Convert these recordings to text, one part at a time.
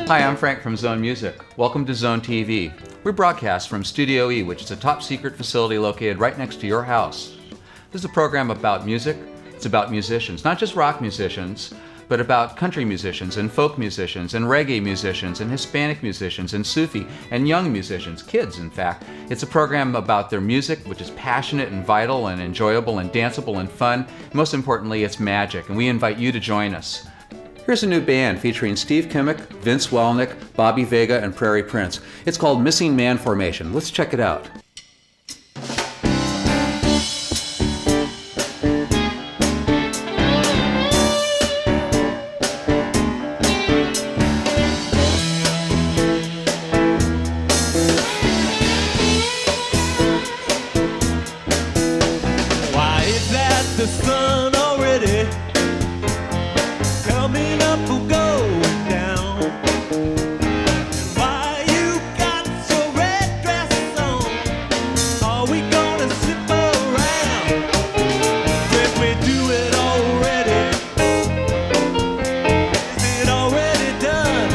Hi, I'm Frank from Zone Music. Welcome to Zone TV. We broadcast from Studio E, which is a top secret facility located right next to your house. This is a program about music. It's about musicians, not just rock musicians, but about country musicians and folk musicians and reggae musicians and Hispanic musicians and Sufi and young musicians, kids in fact. It's a program about their music, which is passionate and vital and enjoyable and danceable and fun. Most importantly, it's magic, and we invite you to join us. Here's a new band featuring Steve Kimock, Vince Welnick, Bobby Vega, and Prairie Prince. It's called Missing Man Formation. Let's check it out. Why is that the sun already coming up or going down? Why you got so red dress on? Are we gonna slip around? Did we do it already? Is it already done?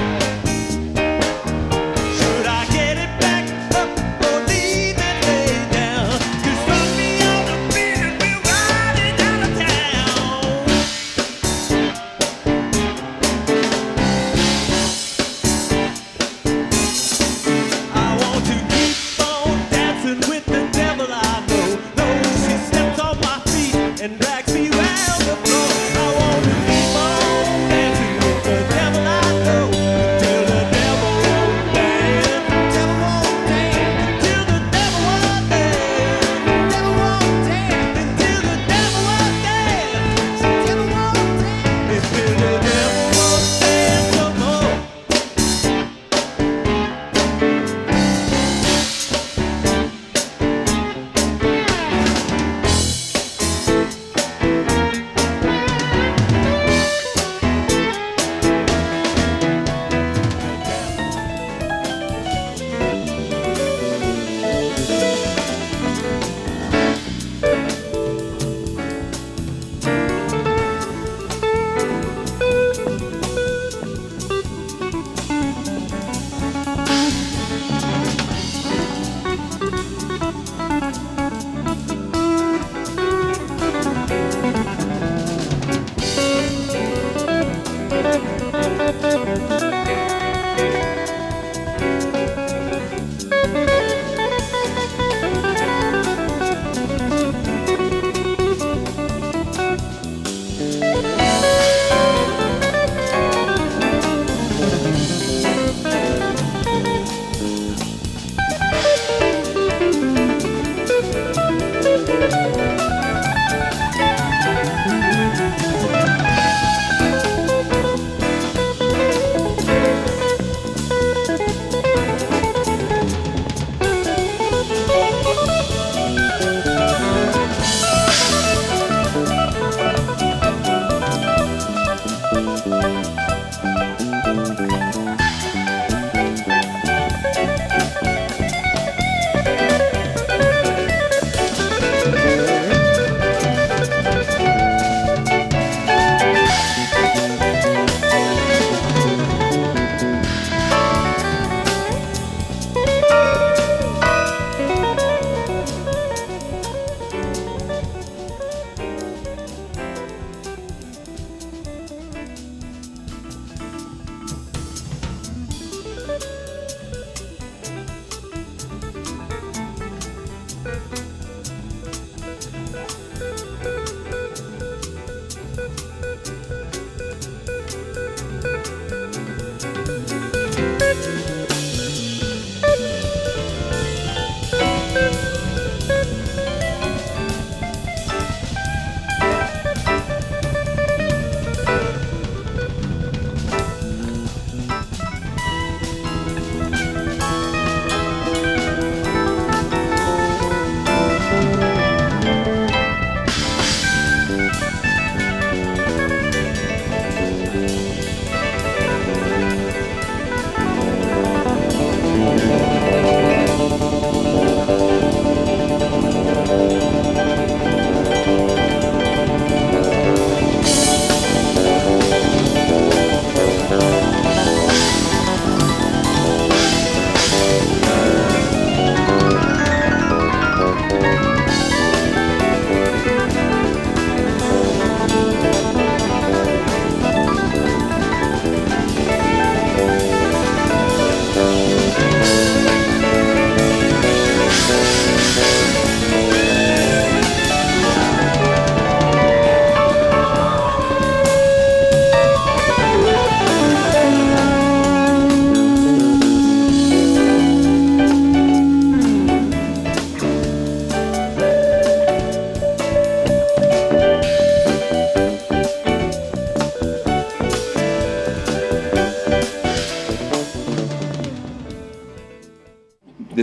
Should I get it back up or leave it lay down? 'Cause run me on the beat and we're riding out of town. I want to keep on dancing with the devil I know. Knows he steps on my feet and drags me round the floor. I want to keep on dancing with the devil I know until the devil won't dance. Devil won't dance until the devil won't dance. Devil won't dance until the devil won't dance. Devil won't dance until the devil won't dance no more.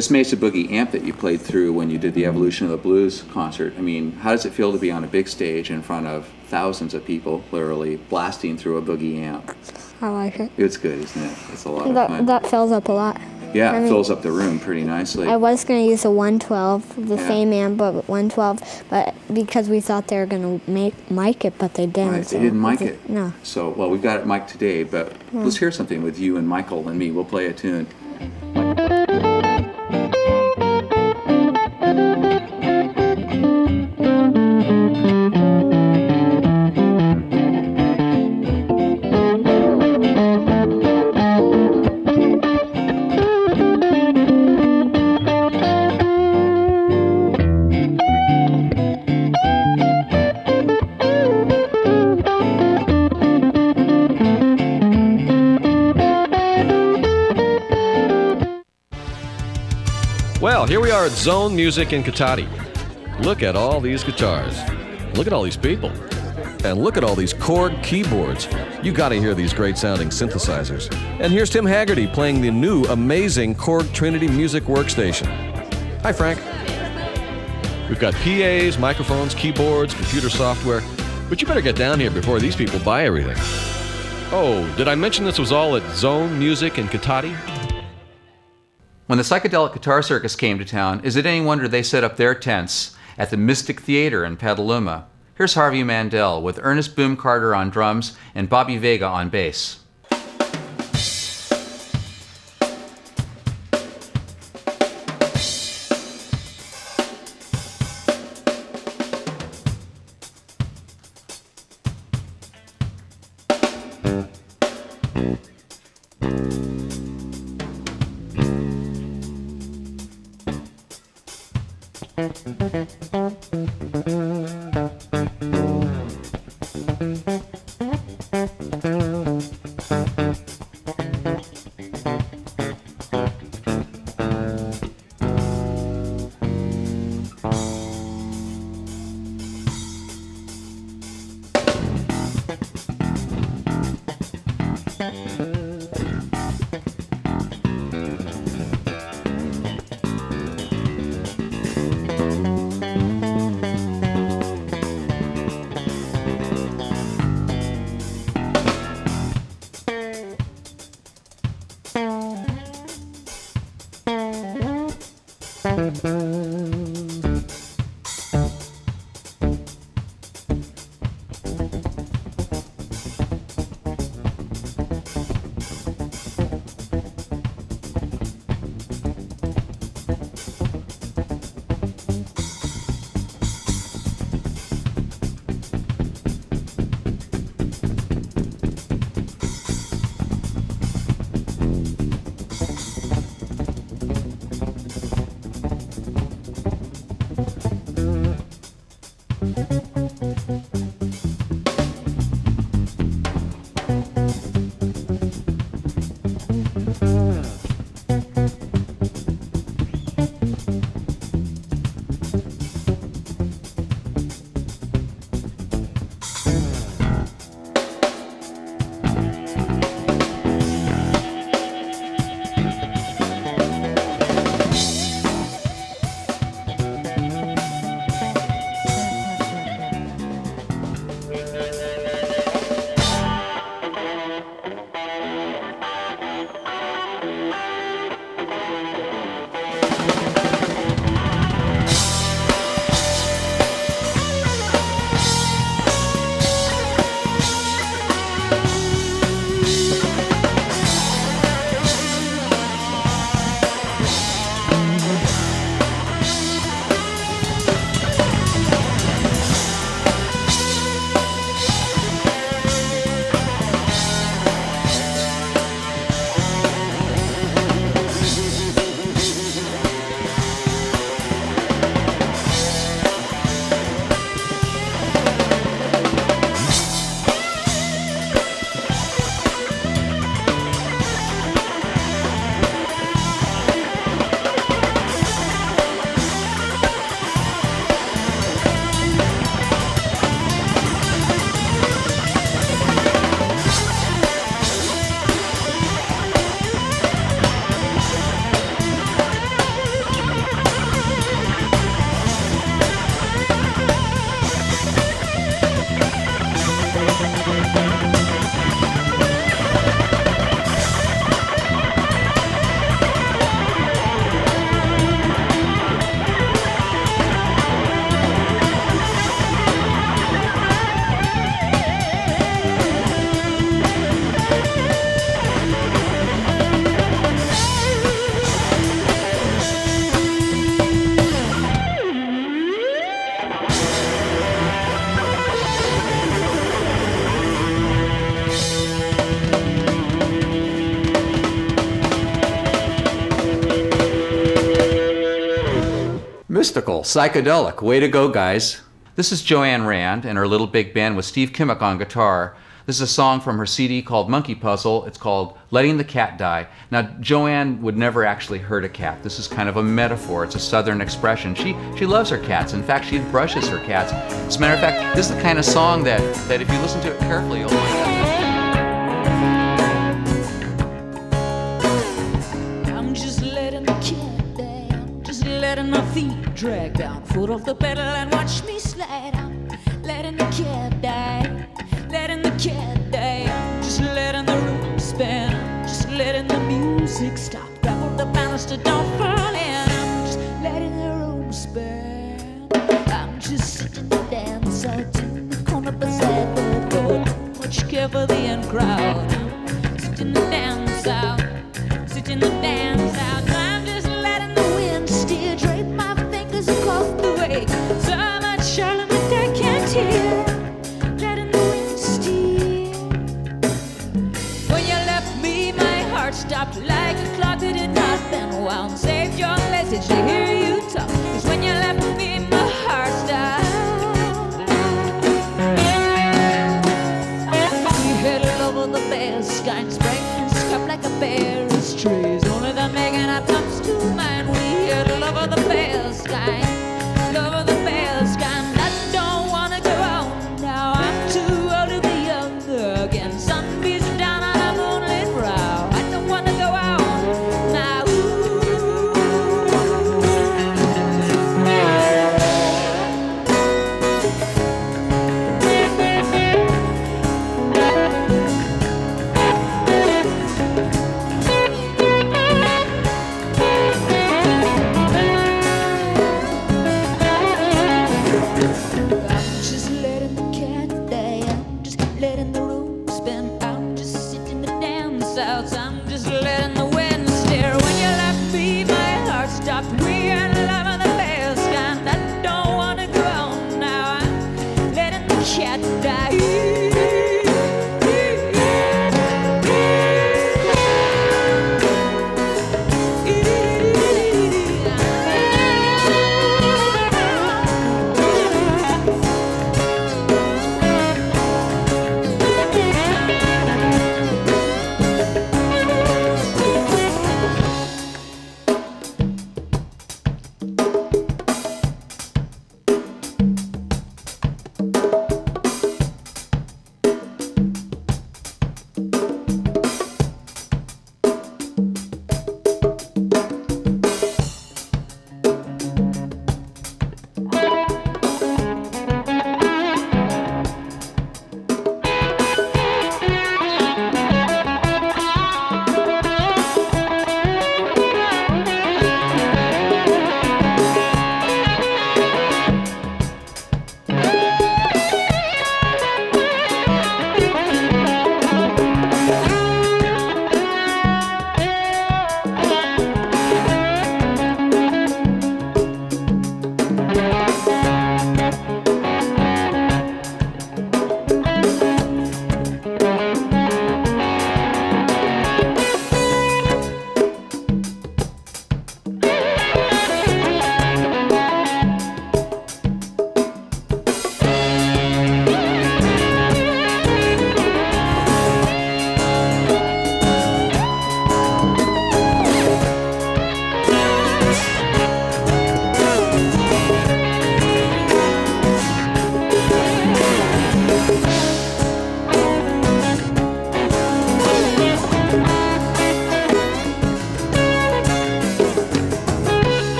This Mesa Boogie amp that you played through when you did the Evolution of the Blues concert, I mean, how does it feel to be on a big stage in front of thousands of people, literally blasting through a boogie amp? I like it. It's good, isn't it? It's a lot of fun. That fills up a lot. Yeah, it fills up the room pretty nicely. I was going to use a 112, the same amp, but 112, but because we thought they were going to mic it, but they didn't. Right, they didn't mic it. No. So, well, we've got it mic'd today, but let's hear something with you and Michael and me. We'll play a tune. Well, here we are at Zone Music in Katati. Look at all these guitars. Look at all these people. And look at all these Korg keyboards. You gotta hear these great sounding synthesizers. And here's Tim Haggerty playing the new amazing Korg Trinity Music Workstation. Hi, Frank. We've got PAs, microphones, keyboards, computer software. But you better get down here before these people buy everything. Oh, did I mention this was all at Zone Music in Katati? When the Psychedelic Guitar Circus came to town, is it any wonder they set up their tents at the Mystic Theater in Petaluma? Here's Harvey Mandel with Ernest Boom Carter on drums and Bobby Vega on bass. mystical, psychedelic. Way to go, guys. This is Joanne Rand and her little big band with Steve Kimock on guitar. This is a song from her CD called Monkey Puzzle. It's called Letting the Cat Die. Now, Joanne would never actually hurt a cat. This is kind of a metaphor. It's a southern expression. She loves her cats. In fact, she brushes her cats. As a matter of fact, this is the kind of song that if you listen to it carefully, you'll find out. I'm just letting the cat die. I'm just letting my feet drag down. Foot off the pedal and watch me slide out. Letting the cat die. Letting the cat die, I'm just letting the room spin, I'm just letting the music stop. Grab up the banister, don't fall in, I'm just letting the room spin. I'm just sitting the dance out in the corner beside the door. Don't much care for the in crowd. I'm sitting the dance out, sitting the dance out. I'm just letting the wind steer, drape my fingers across the way. So much Charlemagne I can't hear. Stopped like a clock that had not been wound. Saved your message to hear you talk. 'Cause when you left me, my heart stopped. We headed over the bare sky and sprang and scuffed like a bear's trees. Only the making up comes to mind. We headed over the bare sky, over the bare sky. And I don't wanna go on now. I'm too old to be younger again. Sunbeams down on a moonlit brow.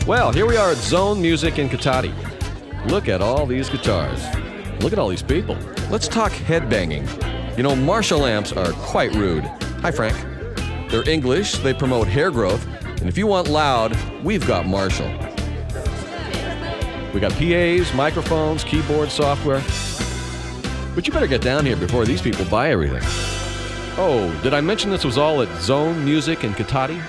Well, here we are at Zone Music in Katati. Look at all these guitars. Look at all these people. Let's talk headbanging. You know, Marshall amps are quite rude. Hi, Frank. They're English, they promote hair growth, and if you want loud, we've got Marshall. We got PAs, microphones, keyboard software. But you better get down here before these people buy everything. Oh, did I mention this was all at Zone Music in Katati?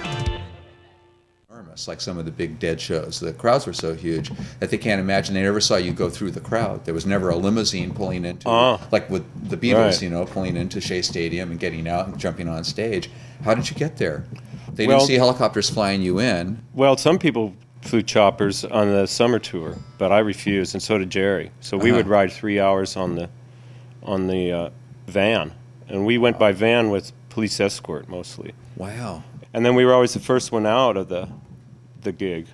Like some of the big Dead shows. The crowds were so huge that they can't imagine. They never saw you go through the crowd. There was never a limousine pulling into, like with the Beatles, right. you know, pulling into Shea Stadium and getting out and jumping on stage. How did you get there? They didn't see helicopters flying you in. Well, some people flew choppers on the summer tour, but I refused, and so did Jerry. So we would ride 3 hours on the van, and we went by van with police escort mostly. Wow. And then we were always the first one out of the gig.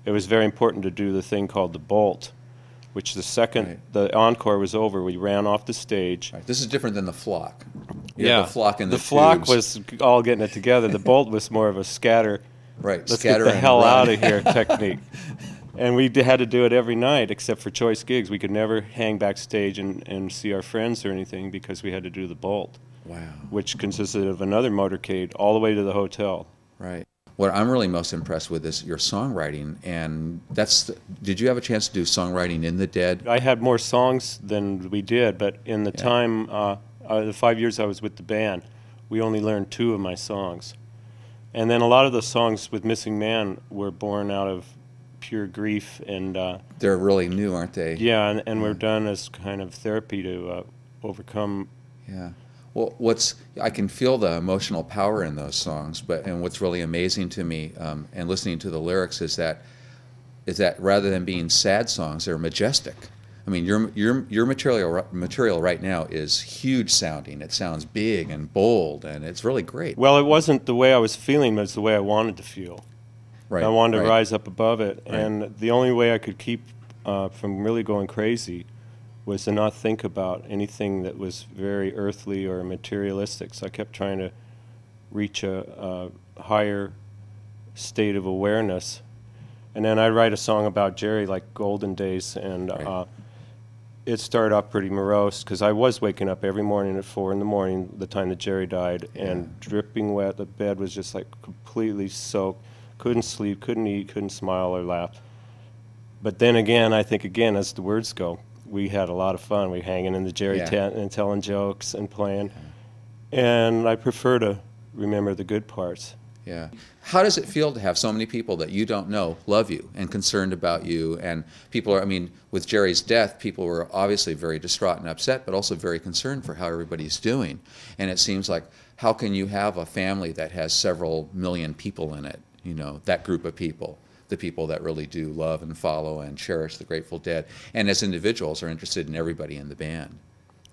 It was very important to do the thing called the bolt, which the second the encore was over, we ran off the stage. Right. This is different than the flock. Yeah, the flock and the flock tubes. was all getting it together. The bolt was more of a scatter. Right, Let's scatter get the and hell run. out of here technique. And we had to do it every night except for choice gigs. We could never hang backstage and see our friends or anything because we had to do the bolt. Wow. Which consisted of another motorcade all the way to the hotel. Right. What I'm really most impressed with is your songwriting, and did you have a chance to do songwriting in the Dead? I had more songs than we did, but in the time, the 5 years I was with the band, we only learned 2 of my songs. And then a lot of the songs with Missing Man were born out of pure grief, and they're really new, aren't they? yeah, and we're done as kind of therapy to overcome. Yeah. Well, I can feel the emotional power in those songs, and what's really amazing to me, and listening to the lyrics, is that rather than being sad songs, they're majestic. I mean, your material right now is huge sounding. It sounds big and bold, and it's really great. Well, it wasn't the way I was feeling, but it's the way I wanted to feel. Right. I wanted to right. rise up above it, Right. and the only way I could keep from really going crazy was to not think about anything that was very earthly or materialistic. So I kept trying to reach a higher state of awareness. And then I'd write a song about Jerry, like Golden Days, and Right. It started off pretty morose because I was waking up every morning at 4 in the morning, the time that Jerry died, and dripping wet. The bed was just like completely soaked. Couldn't sleep, couldn't eat, couldn't smile or laugh. But then again, I think again, as the words go, we had a lot of fun. We hanging in the Jerry tent and telling jokes and playing. And I prefer to remember the good parts. Yeah. How does it feel to have so many people that you don't know love you and concerned about you? And people are, I mean, with Jerry's death, people were obviously very distraught and upset, but also very concerned for how everybody's doing. And it seems like, how can you have a family that has several million people in it? You know, that group of people, the people that really do love and follow and cherish the Grateful Dead, and as individuals are interested in everybody in the band.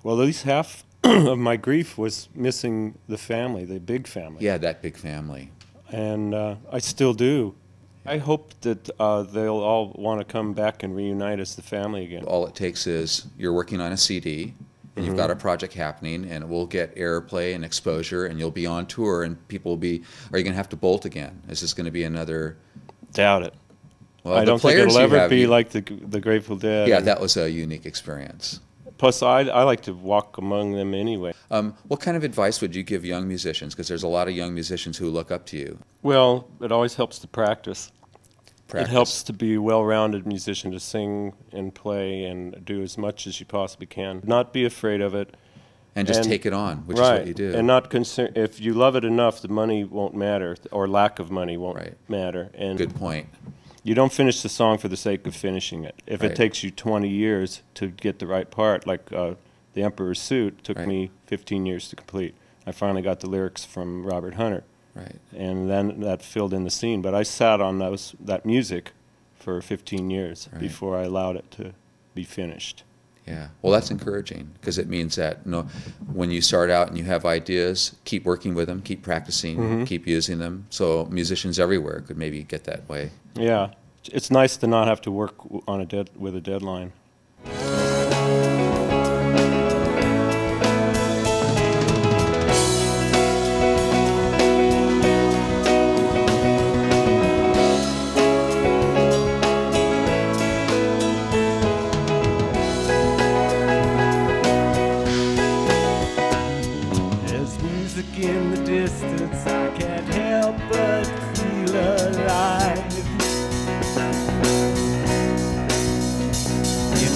Well, at least half of my grief was missing the family, the big family. Yeah, that big family. And I still do. I hope that they'll all want to come back and reunite as the family again. All it takes is you're working on a CD, and you've got a project happening, and it will get airplay and exposure, and you'll be on tour, and people will be, are you going to have to bolt again? Is this going to be another... Doubt it. Well, I don't think players it'll you ever have, be like the Grateful Dead. Yeah, that was a unique experience. Plus, I like to walk among them anyway. What kind of advice would you give young musicians? Because there's a lot of young musicians who look up to you. Well, it always helps to practice. Practice. It helps to be a well-rounded musician, to sing and play and do as much as you possibly can. Not be afraid of it. And just take it on, which right. is what you do. And not concern. If you love it enough, the money won't matter, or lack of money won't Right. matter. And Good point. you don't finish the song for the sake of finishing it. If Right. it takes you 20 years to get the right part, like The Emperor's Suit took Right. me 15 years to complete. I finally got the lyrics from Robert Hunter. Right. And then that filled in the scene. But I sat on that music for 15 years Right. before I allowed it to be finished. Yeah. Well, that's encouraging, because it means that when you start out and you have ideas, keep working with them, keep practicing, keep using them. So musicians everywhere could maybe get that way. Yeah. It's nice to not have to work on with a deadline. There's music in the distance, I can't help but feel alive. The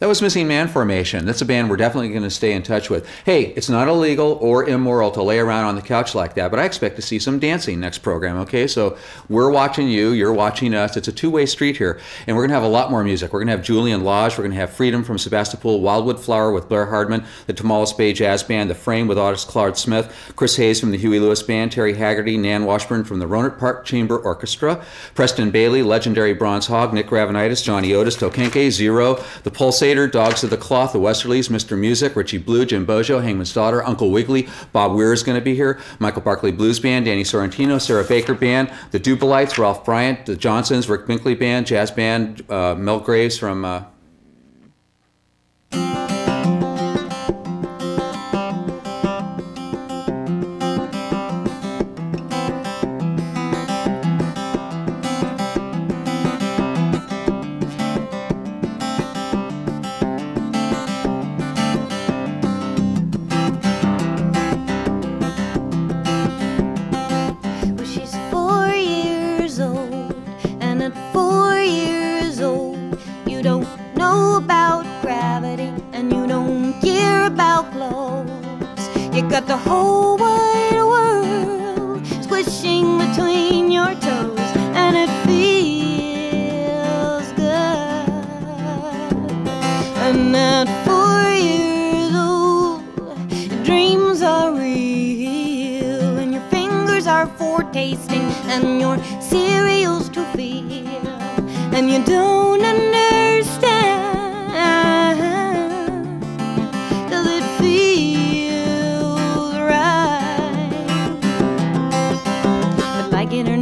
That was Missing Man Formation. That's a band we're definitely going to stay in touch with. Hey, it's not illegal or immoral to lay around on the couch like that, but I expect to see some dancing next program, okay? So we're watching you, you're watching us. It's a two-way street here, and we're going to have a lot more music. We're going to have Julian, Lage, we're going to have Freedom from Sebastopol, Wildwood Flower with Blair Hardman, the Tomales Bay Jazz Band, The Frame with Otis Claude Smith, Chris Hayes from the Huey Lewis Band, Terry Haggerty, Nan Washburn from the Roanoke Park Chamber Orchestra, Preston Bailey, legendary Bronze Hog, Nick Ravenitis, Johnny Otis, Tokenke, Zero, The Pulsator, Dogs of the Cloth, The Westerlies, Mr. Music, Richie Blue, Jim Bojo, Hangman's Daughter, Uncle Wiggly, Bob Weir is going to be here, Michael Barkley Blues Band, Danny Sorrentino, Sarah Baker Band, The Dubalites, Ralph Bryant, The Johnsons, Rick Binkley Band, Jazz Band, Mel Graves from... Got the whole wide world squishing between your toes, and it feels good. And at 4 years old, your dreams are real, and your fingers are for tasting, and your cereals to feel, and you don't understand. Like it or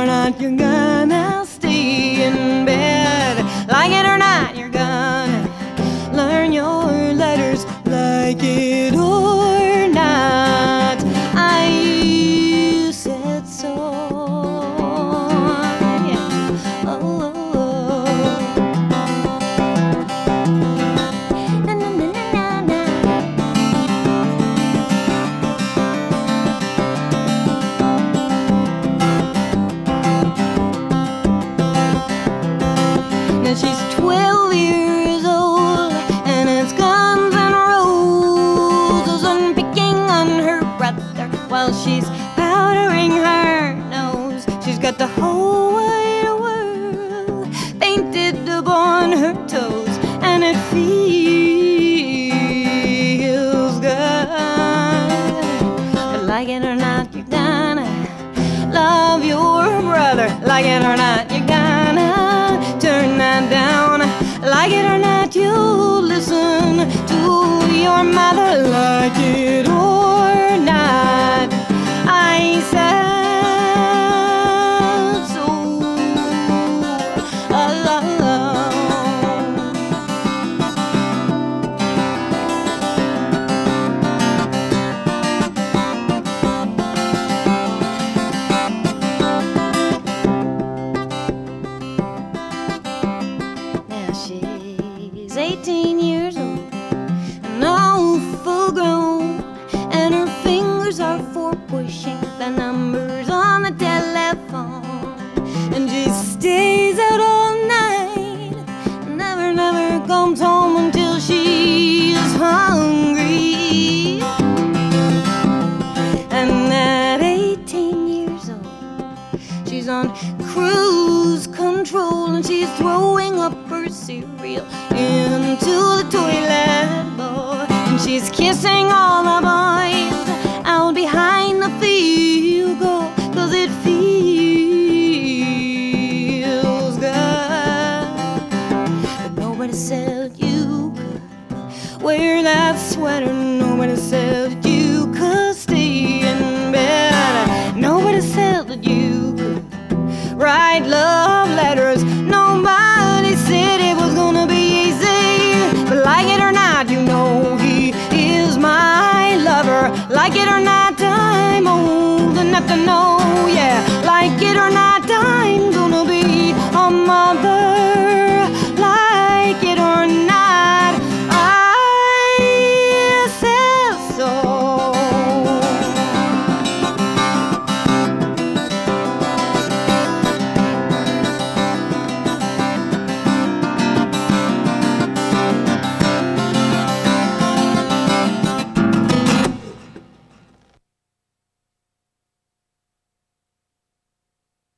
not, you're gonna stay in bed. Like it or not, you're gonna learn your letters. Like it or not, I said so. Yeah. Oh, oh, oh. Na, na, na, na, na. She's 12 years old, and it's guns and roses and picking on her brother while she's powdering her nose. She's got the whole wide world painted upon her toes, and it feels good. But like it or not, you're gonna love your brother. Like it or not, you're gonna turn that down. Like it or not, you'll listen to your mother. Like it or not, I said so. She's 18 years old and all full grown, and her fingers are for pushing the numbers on the telephone. And she stays out all night, never comes home until she's hungry. And at 18 years old, she's on cruise control, and she's throwing up her cereal into the toilet bowl, and she's kissing all the boys out behind the field goal, 'cause it feels good. But nobody said you could wear that sweater. Nobody said that you could stay in bed. Nobody said that you could write love letters. Nobody said it was gonna be easy. But like it or not, you know he is my lover. Like it or not, I'm old enough to know